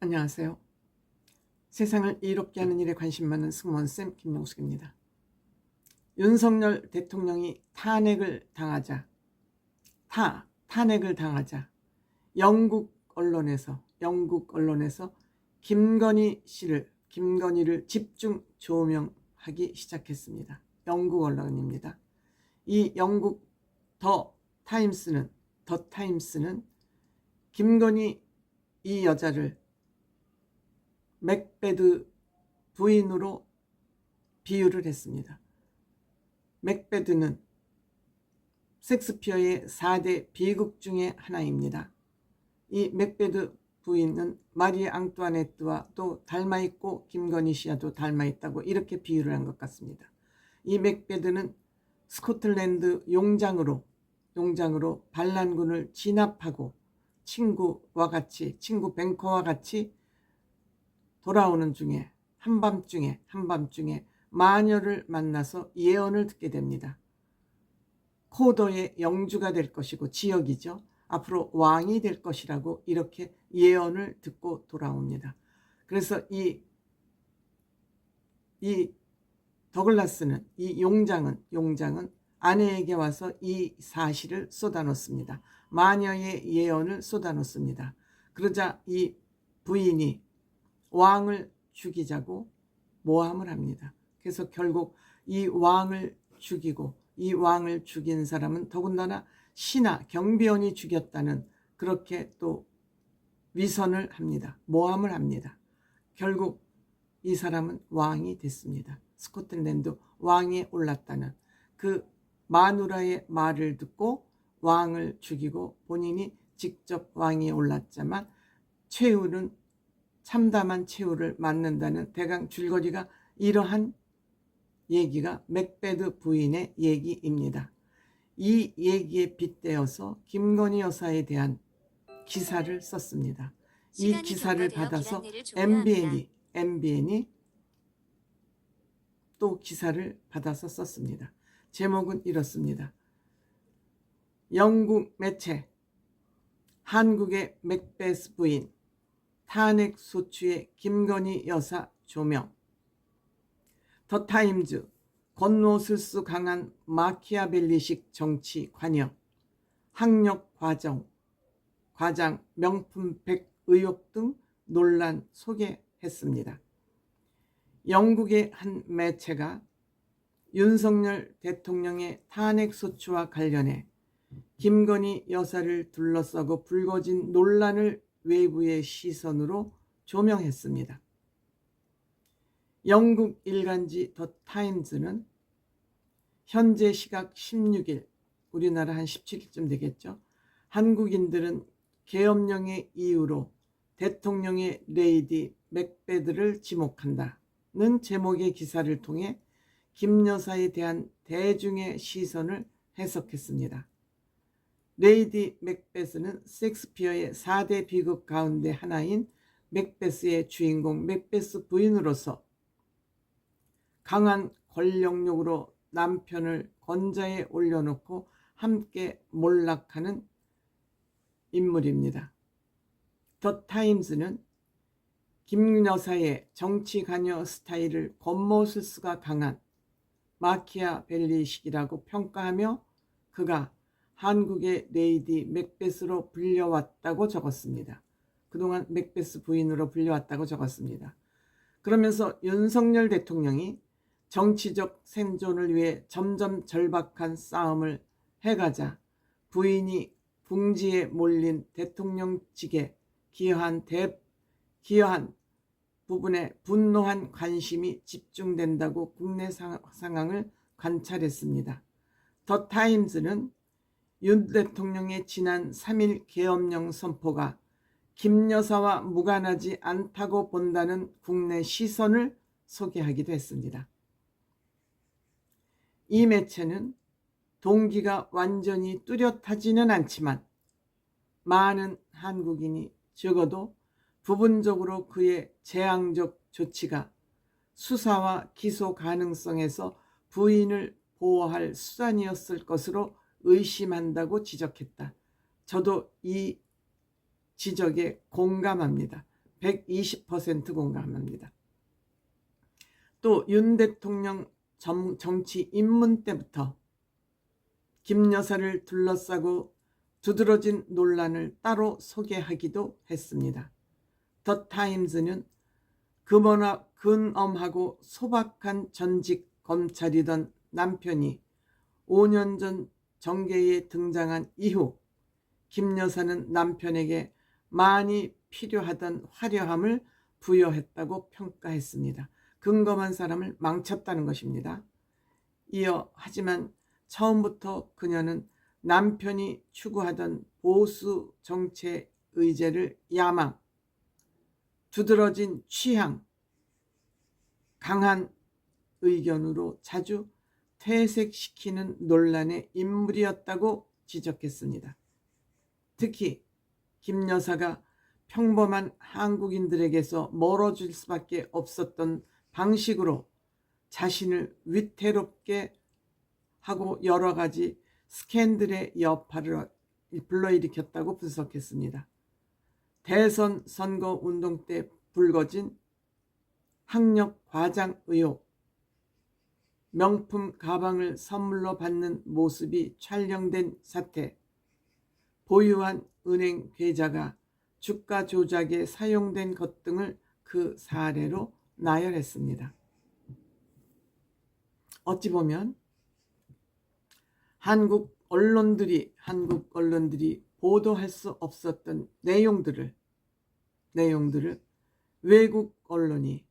안녕하세요. 세상을 이롭게 하는 일에 관심 많은 승무원쌤 김용숙입니다. 윤석열 대통령이 탄핵을 당하자 영국 언론에서 김건희를 집중 조명하기 시작했습니다. 영국 언론입니다. 이 영국 더 타임스는 김건희 이 여자를 맥베드 부인으로 비유를 했습니다. 맥베드는 섹스피어의 4대 비극 중에 하나입니다. 이 맥베드 부인은 마리 앙뚜아네트와 또 닮아있고 김건희 씨와도 닮아있다고 이렇게 비유를 한 것 같습니다. 이 맥베드는 스코틀랜드 용장으로 반란군을 진압하고 친구 뱅커와 같이 돌아오는 중에 한밤중에 마녀를 만나서 예언을 듣게 됩니다. 코더의 영주가 될 것이고 지역이죠. 앞으로 왕이 될 것이라고 이렇게 예언을 듣고 돌아옵니다. 그래서 이 더글라스는 이 용장은 아내에게 와서 이 사실을 쏟아놓습니다. 마녀의 예언을 쏟아놓습니다. 그러자 이 부인이 왕을 죽이자고 모함을 합니다. 그래서 결국 이 왕을 죽인 사람은 더군다나 경비원이 죽였다는 그렇게 또 위선을 합니다. 모함을 합니다. 결국 이 사람은 왕이 됐습니다. 스코틀랜드 왕에 올랐다는 그 마누라의 말을 듣고 왕을 죽이고 본인이 직접 왕위에 올랐지만 참담한 최후를 맞는다는 대강 줄거리가 이러한 얘기가 맥베드 부인의 얘기입니다. 이 얘기에 빗대어서 김건희 여사에 대한 기사를 썼습니다. 이 기사를 받아서 MBN이 또 기사를 받아서 썼습니다. 제목은 이렇습니다. 영국 매체 한국의 맥베스 부인 탄핵 소추의 김건희 여사 조명. 더 타임즈 겉모술수 강한 마키아벨리식 정치 관여. 학력 과장 명품백 의혹 등 논란 소개했습니다. 영국의 한 매체가 윤석열 대통령의 탄핵 소추와 관련해 김건희 여사를 둘러싸고 불거진 논란을 외부의 시선으로 조명했습니다. 영국 일간지 더 타임즈는 현재 시각 16일, 우리나라 한 17일쯤 되겠죠. 한국인들은 계엄령의 이유로 대통령의 레이디 맥베드를 지목한다는 제목의 기사를 통해 김 여사에 대한 대중의 시선을 해석했습니다. 레이디 맥베스는 셰익스피어의 4대 비극 가운데 하나인 맥베스의 주인공 맥베스 부인으로서 강한 권력욕으로 남편을 권좌에 올려놓고 함께 몰락하는 인물입니다. 더 타임즈는 김 여사의 정치 관여 스타일을 겉모술수가 강한 마키아벨리식이라고 평가하며 그가 한국의 레이디 맥베스로 불려왔다고 적었습니다. 그동안 맥베스 부인으로 불려왔다고 적었습니다. 그러면서 윤석열 대통령이 정치적 생존을 위해 점점 절박한 싸움을 해가자 부인이 궁지에 몰린 대통령직에 기여한 부분에 분노한 관심이 집중된다고 국내 상황을 관찰했습니다. 더 타임즈는 윤 대통령의 지난 3일 계엄령 선포가 김 여사와 무관하지 않다고 본다는 국내 시선을 소개하기도 했습니다. 이 매체는 동기가 완전히 뚜렷하지는 않지만 많은 한국인이 적어도 부분적으로 그의 재앙적 조치가 수사와 기소 가능성에서 부인을 보호할 수단이었을 것으로 의심한다고 지적했다. 저도 이 지적에 공감합니다. 120% 공감합니다. 또 윤 대통령 정치 입문 때부터 김 여사를 둘러싸고 두드러진 논란을 따로 소개하기도 했습니다. 더 타임즈는 근엄하고 소박한 전직 검찰이던 남편이 5년 전 정계에 등장한 이후 김 여사는 남편에게 많이 필요하던 화려함을 부여했다고 평가했습니다. 근검한 사람을 망쳤다는 것입니다. 이어 하지만 처음부터 그녀는 남편이 추구하던 보수 정책 의제를 야망, 두드러진 취향, 강한 의견으로 자주 퇴색시키는 논란의 인물이었다고 지적했습니다. 특히 김 여사가 평범한 한국인들에게서 멀어질 수밖에 없었던 방식으로 자신을 위태롭게 하고 여러 가지 스캔들의 여파를 불러일으켰다고 분석했습니다. 대선 선거 운동 때 불거진 학력 과장 의혹, 명품 가방을 선물로 받는 모습이 촬영된 사태, 보유한 은행 계좌가 주가 조작에 사용된 것 등을 그 사례로 나열했습니다. 어찌 보면 한국 언론들이 보도할 수 없었던 내용들을 외국 언론이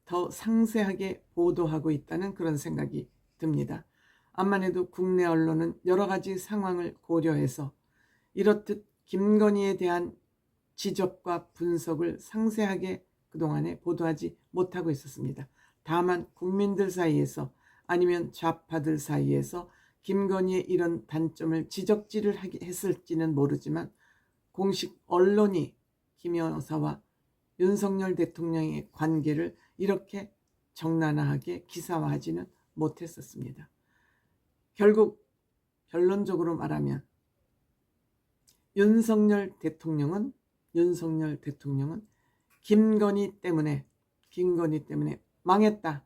더 상세하게 보도하고 있다는 그런 생각이 듭니다. 암만 해도 국내 언론은 여러 가지 상황을 고려해서 이렇듯 김건희에 대한 지적과 분석을 상세하게 그동안에 보도하지 못하고 있었습니다. 다만 국민들 사이에서 아니면 좌파들 사이에서 김건희의 이런 단점을 지적질을 했을지는 모르지만 공식 언론이 김 여사와 윤석열 대통령의 관계를 이렇게 적나라하게 기사화하지는 못했었습니다. 결국 결론적으로 말하면 윤석열 대통령은 김건희 때문에 망했다.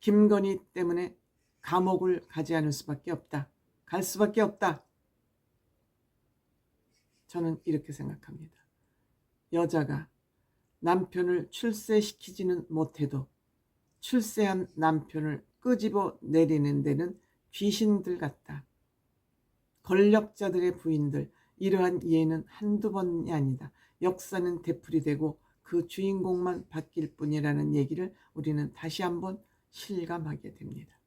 김건희 때문에 감옥을 가지 않을 수밖에 없다. 갈 수밖에 없다. 저는 이렇게 생각합니다. 여자가 남편을 출세시키지는 못해도 출세한 남편을 끄집어 내리는 데는 귀신들 같다. 권력자들의 부인들, 이러한 예는 한두 번이 아니다. 역사는 되풀이되고 그 주인공만 바뀔 뿐이라는 얘기를 우리는 다시 한번 실감하게 됩니다.